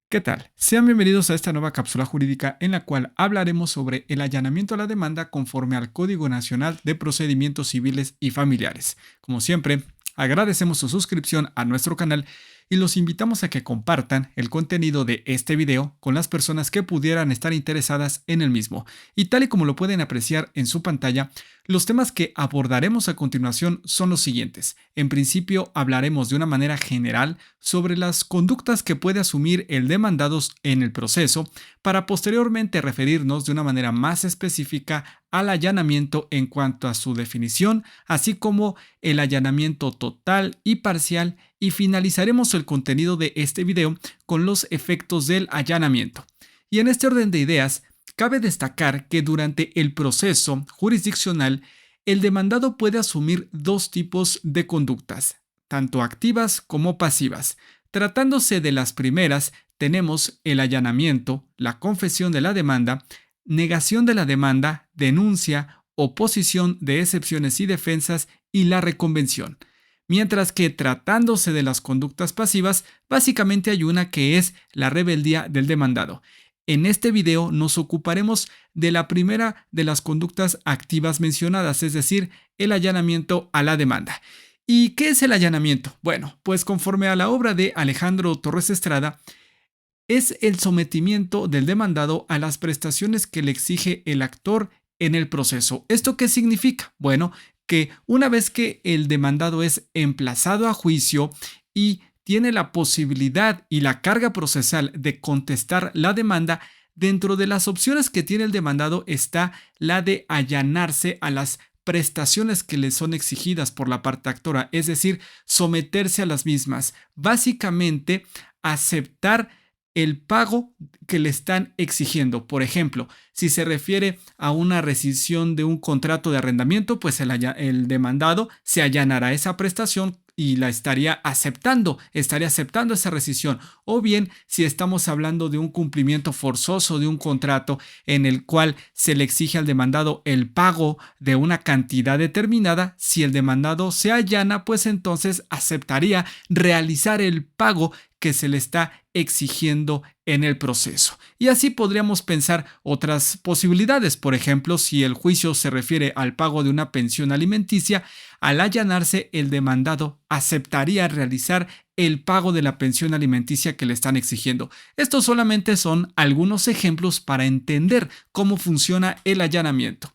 ¿Qué tal? Sean bienvenidos a esta nueva cápsula jurídica en la cual hablaremos sobre el allanamiento a la demanda conforme al Código Nacional de Procedimientos Civiles y Familiares. Como siempre, agradecemos su suscripción a nuestro canal y los invitamos a que compartan el contenido de este video con las personas que pudieran estar interesadas en el mismo. Y tal y como lo pueden apreciar en su pantalla, los temas que abordaremos a continuación son los siguientes. En principio, hablaremos de una manera general sobre las conductas que puede asumir el demandado en el proceso, para posteriormente referirnos de una manera más específica al allanamiento en cuanto a su definición, así como el allanamiento total y parcial, y finalizaremos el contenido de este video con los efectos del allanamiento. Y en este orden de ideas, cabe destacar que durante el proceso jurisdiccional, el demandado puede asumir dos tipos de conductas, tanto activas como pasivas. Tratándose de las primeras, tenemos el allanamiento, la confesión de la demanda, negación de la demanda, denuncia, oposición de excepciones y defensas y la reconvención. Mientras que tratándose de las conductas pasivas, básicamente hay una que es la rebeldía del demandado. En este video nos ocuparemos de la primera de las conductas activas mencionadas, es decir, el allanamiento a la demanda. ¿Y qué es el allanamiento? Bueno, pues conforme a la obra de Alejandro Torres Estrada, es el sometimiento del demandado a las prestaciones que le exige el actor en el proceso. ¿Esto qué significa? Bueno, que una vez que el demandado es emplazado a juicio y tiene la posibilidad y la carga procesal de contestar la demanda, dentro de las opciones que tiene el demandado está la de allanarse a las prestaciones que le son exigidas por la parte actora, es decir, someterse a las mismas. Básicamente, aceptar el pago que le están exigiendo. Por ejemplo, si se refiere a una rescisión de un contrato de arrendamiento, pues el demandado se allanará esa prestación y la estaría aceptando esa rescisión. O bien, si estamos hablando de un cumplimiento forzoso de un contrato en el cual se le exige al demandado el pago de una cantidad determinada, si el demandado se allana, pues entonces aceptaría realizar el pago que se le está exigiendo en el proceso. Y así podríamos pensar otras posibilidades. Por ejemplo, si el juicio se refiere al pago de una pensión alimenticia, al allanarse el demandado aceptaría realizar el pago de la pensión alimenticia que le están exigiendo. Estos solamente son algunos ejemplos para entender cómo funciona el allanamiento.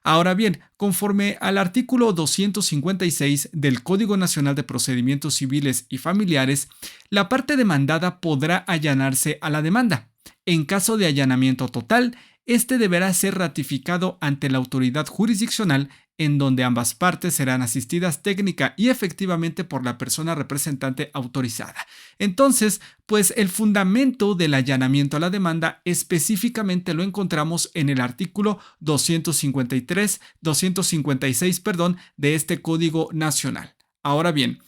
Ahora bien, conforme al artículo 256 del Código Nacional de Procedimientos Civiles y Familiares, la parte demandada podrá allanarse a la demanda. En caso de allanamiento total, este deberá ser ratificado ante la autoridad jurisdiccional, en donde ambas partes serán asistidas técnica y efectivamente por la persona representante autorizada. Entonces, pues el fundamento del allanamiento a la demanda específicamente lo encontramos en el artículo 256, de este Código Nacional. Ahora bien,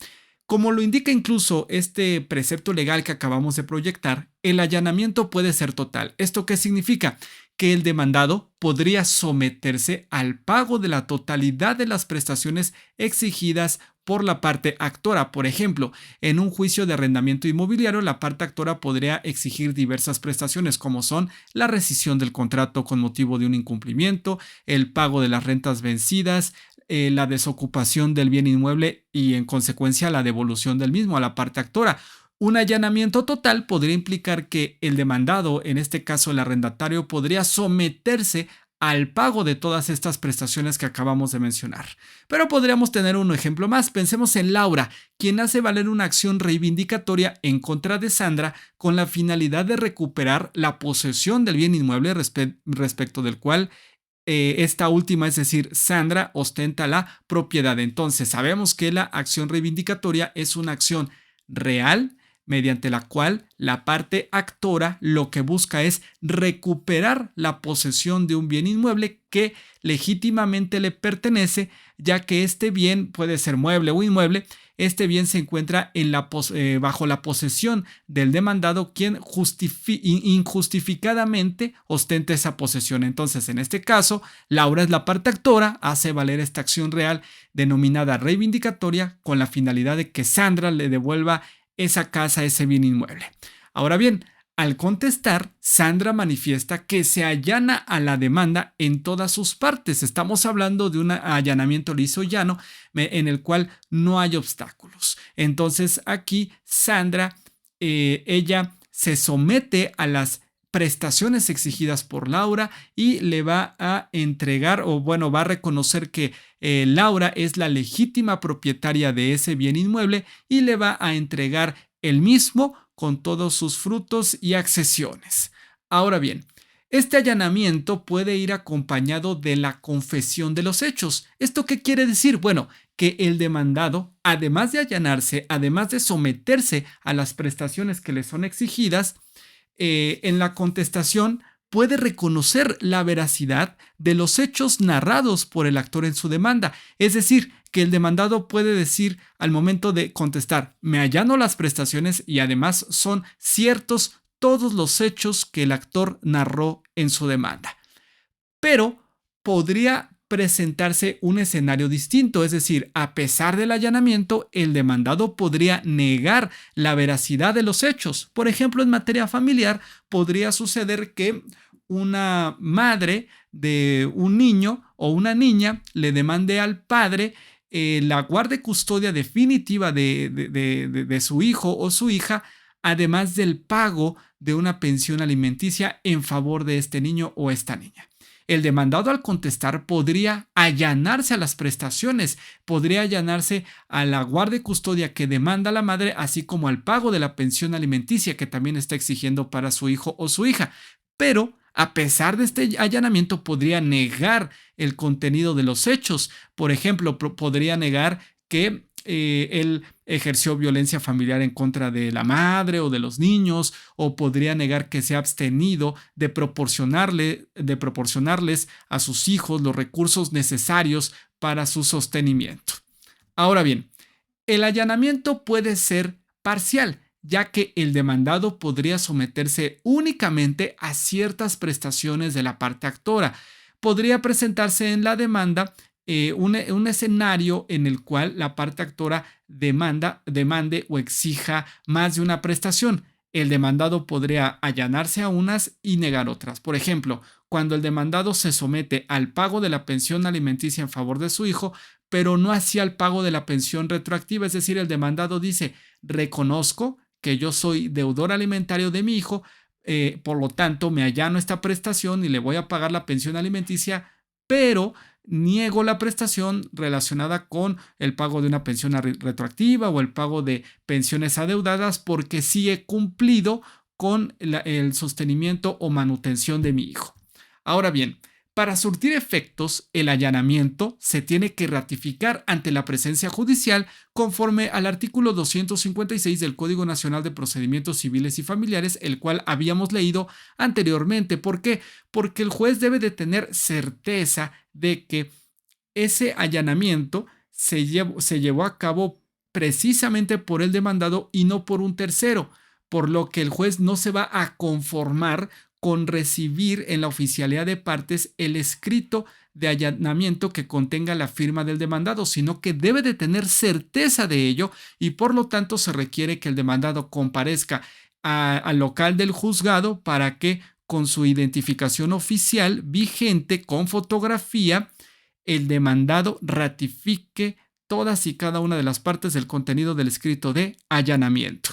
como lo indica incluso este precepto legal que acabamos de proyectar, el allanamiento puede ser total. ¿Esto qué significa? Que el demandado podría someterse al pago de la totalidad de las prestaciones exigidas por la parte actora. Por ejemplo, en un juicio de arrendamiento inmobiliario, la parte actora podría exigir diversas prestaciones, como son la rescisión del contrato con motivo de un incumplimiento, el pago de las rentas vencidas, la desocupación del bien inmueble y en consecuencia la devolución del mismo a la parte actora. Un allanamiento total podría implicar que el demandado, en este caso el arrendatario, podría someterse al pago de todas estas prestaciones que acabamos de mencionar. Pero podríamos tener un ejemplo más. Pensemos en Laura, quien hace valer una acción reivindicatoria en contra de Sandra con la finalidad de recuperar la posesión del bien inmueble respecto del cual esta última, es decir, Sandra, ostenta la propiedad. Entonces, sabemos que la acción reivindicatoria es una acción real mediante la cual la parte actora lo que busca es recuperar la posesión de un bien inmueble que legítimamente le pertenece, ya que este bien puede ser mueble o inmueble. Este bien se encuentra bajo la posesión del demandado, quien injustificadamente ostenta esa posesión. Entonces, en este caso, Laura es la parte actora, hace valer esta acción real denominada reivindicatoria con la finalidad de que Sandra le devuelva esa casa, ese bien inmueble. Ahora bien, Al contestar, Sandra manifiesta que se allana a la demanda en todas sus partes. Estamos hablando de un allanamiento liso y llano en el cual no hay obstáculos. Entonces aquí Sandra, ella se somete a las prestaciones exigidas por Laura y le va a entregar, o bueno, va a reconocer que Laura es la legítima propietaria de ese bien inmueble y le va a entregar el mismo con todos sus frutos y accesiones. Ahora bien, este allanamiento puede ir acompañado de la confesión de los hechos. ¿Esto qué quiere decir? Bueno, que el demandado, además de allanarse, además de someterse a las prestaciones que le son exigidas, en la contestación puede reconocer la veracidad de los hechos narrados por el actor en su demanda. Es decir, que el demandado puede decir al momento de contestar, me allano las prestaciones y además son ciertos todos los hechos que el actor narró en su demanda. Pero podría presentarse un escenario distinto, es decir, a pesar del allanamiento, el demandado podría negar la veracidad de los hechos. Por ejemplo, en materia familiar, podría suceder que una madre de un niño o una niña le demande al padre la guarda y custodia definitiva de su hijo o su hija, además del pago de una pensión alimenticia en favor de este niño o esta niña. El demandado al contestar podría allanarse a las prestaciones, podría allanarse a la guarda y custodia que demanda la madre, así como al pago de la pensión alimenticia que también está exigiendo para su hijo o su hija. Pero a pesar de este allanamiento, podría negar el contenido de los hechos. Por ejemplo, podría negar que él ejerció violencia familiar en contra de la madre o de los niños, o podría negar que se ha abstenido de proporcionarles a sus hijos los recursos necesarios para su sostenimiento. Ahora bien, el allanamiento puede ser parcial, ya que el demandado podría someterse únicamente a ciertas prestaciones de la parte actora. Podría presentarse en la demanda un escenario en el cual la parte actora demande o exija más de una prestación. El demandado podría allanarse a unas y negar otras. Por ejemplo, cuando el demandado se somete al pago de la pensión alimenticia en favor de su hijo, pero no hacia el pago de la pensión retroactiva, es decir, el demandado dice, reconozco que yo soy deudor alimentario de mi hijo, por lo tanto me allano esta prestación y le voy a pagar la pensión alimenticia, pero niego la prestación relacionada con el pago de una pensión retroactiva o el pago de pensiones adeudadas porque sí he cumplido con el sostenimiento o manutención de mi hijo. Ahora bien, para surtir efectos, el allanamiento se tiene que ratificar ante la presencia judicial conforme al artículo 256 del Código Nacional de Procedimientos Civiles y Familiares, el cual habíamos leído anteriormente. ¿Por qué? Porque el juez debe de tener certeza de que ese allanamiento se llevó a cabo precisamente por el demandado y no por un tercero, por lo que el juez no se va a conformar con recibir en la oficialía de partes el escrito de allanamiento que contenga la firma del demandado, sino que debe de tener certeza de ello y por lo tanto se requiere que el demandado comparezca al local del juzgado para que con su identificación oficial vigente con fotografía, el demandado ratifique todas y cada una de las partes del contenido del escrito de allanamiento.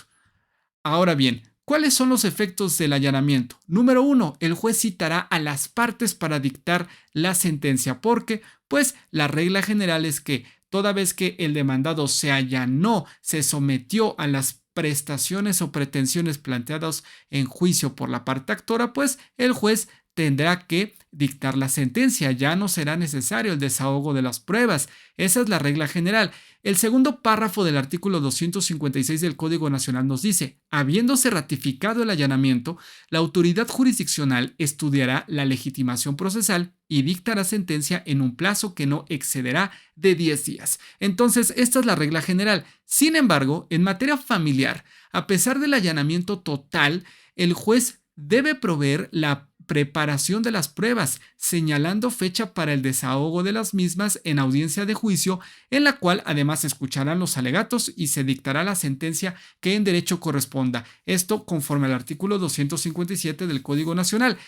Ahora bien, ¿cuáles son los efectos del allanamiento? Número 1, el juez citará a las partes para dictar la sentencia, porque, pues, la regla general es que toda vez que el demandado se allanó, se sometió a las prestaciones o pretensiones planteadas en juicio por la parte actora, pues el juez tendrá que dictar la sentencia, ya no será necesario el desahogo de las pruebas. Esa es la regla general. El segundo párrafo del artículo 256 del Código Nacional nos dice, habiéndose ratificado el allanamiento, la autoridad jurisdiccional estudiará la legitimación procesal y dictará sentencia en un plazo que no excederá de 10 días. Entonces, esta es la regla general. Sin embargo, en materia familiar, a pesar del allanamiento total, el juez debe proveer la preparación de las pruebas, señalando fecha para el desahogo de las mismas en audiencia de juicio, en la cual además se escucharán los alegatos y se dictará la sentencia que en derecho corresponda. Esto conforme al artículo 257 del Código Nacional.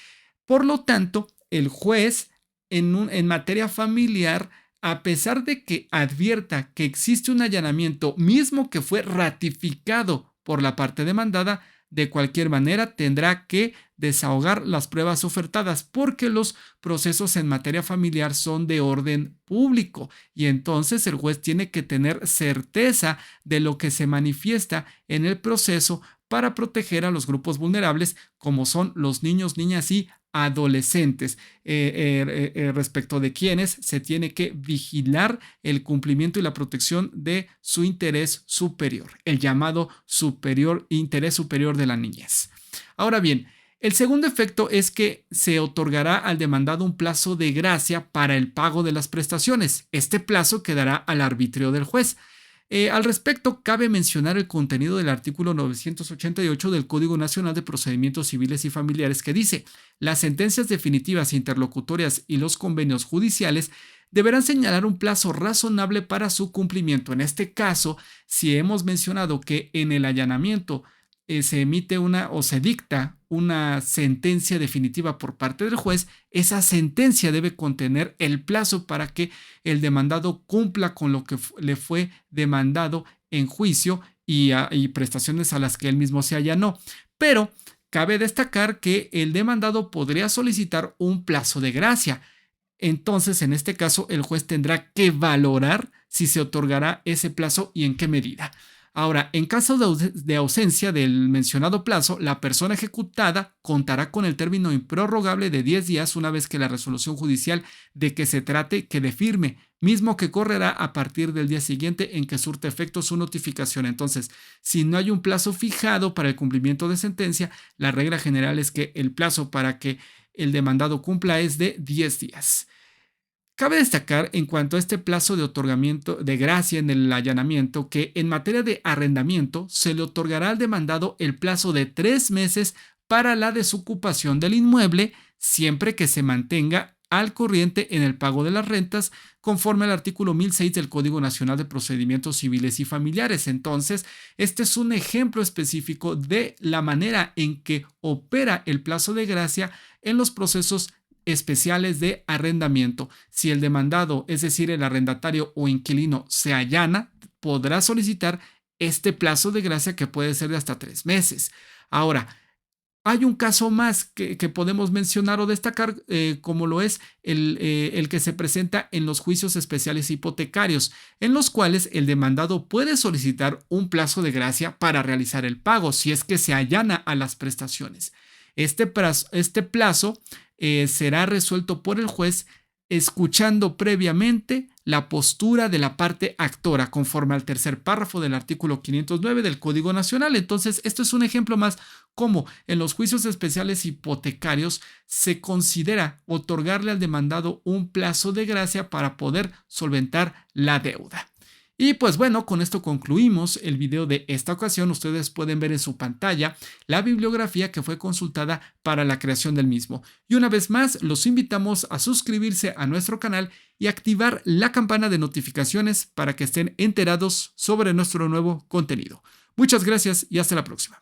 Por lo tanto, el juez en materia familiar, a pesar de que advierta que existe un allanamiento, mismo que fue ratificado por la parte demandada, de cualquier manera tendrá que desahogar las pruebas ofertadas, porque los procesos en materia familiar son de orden público y entonces el juez tiene que tener certeza de lo que se manifiesta en el proceso para proteger a los grupos vulnerables, como son los niños, niñas y adolescentes, respecto de quienes se tiene que vigilar el cumplimiento y la protección de su interés superior, el llamado interés superior de la niñez. Ahora bien, el segundo efecto es que se otorgará al demandado un plazo de gracia para el pago de las prestaciones. Este plazo quedará al arbitrio del juez. Al respecto, cabe mencionar el contenido del artículo 988 del Código Nacional de Procedimientos Civiles y Familiares, que dice: las sentencias definitivas, interlocutorias y los convenios judiciales deberán señalar un plazo razonable para su cumplimiento. En este caso, si hemos mencionado que en el allanamiento se emite o se dicta una sentencia definitiva por parte del juez, esa sentencia debe contener el plazo para que el demandado cumpla con lo que le fue demandado en juicio y prestaciones a las que él mismo se allanó. Pero cabe destacar que el demandado podría solicitar un plazo de gracia. Entonces, en este caso, el juez tendrá que valorar si se otorgará ese plazo y en qué medida. Ahora, en caso de ausencia del mencionado plazo, la persona ejecutada contará con el término improrrogable de 10 días una vez que la resolución judicial de que se trate quede firme, mismo que correrá a partir del día siguiente en que surte efecto su notificación. Entonces, si no hay un plazo fijado para el cumplimiento de sentencia, la regla general es que el plazo para que el demandado cumpla es de 10 días. Cabe destacar en cuanto a este plazo de otorgamiento de gracia en el allanamiento que en materia de arrendamiento se le otorgará al demandado el plazo de 3 meses para la desocupación del inmueble, siempre que se mantenga al corriente en el pago de las rentas, conforme al artículo 1006 del Código Nacional de Procedimientos Civiles y Familiares. Entonces, este es un ejemplo específico de la manera en que opera el plazo de gracia en los procesos especiales de arrendamiento. Si el demandado, es decir, el arrendatario o inquilino, se allana, podrá solicitar este plazo de gracia, que puede ser de hasta 3 meses. Ahora, hay un caso más que podemos mencionar o destacar, como lo es el que se presenta en los juicios especiales hipotecarios, en los cuales el demandado puede solicitar un plazo de gracia para realizar el pago si es que se allana a las prestaciones. Este plazo será resuelto por el juez escuchando previamente la postura de la parte actora, conforme al tercer párrafo del artículo 509 del Código Nacional. Entonces, esto es un ejemplo más como en los juicios especiales hipotecarios se considera otorgarle al demandado un plazo de gracia para poder solventar la deuda. Y pues bueno, con esto concluimos el video de esta ocasión. Ustedes pueden ver en su pantalla la bibliografía que fue consultada para la creación del mismo. Y una vez más, los invitamos a suscribirse a nuestro canal y activar la campana de notificaciones para que estén enterados sobre nuestro nuevo contenido. Muchas gracias y hasta la próxima.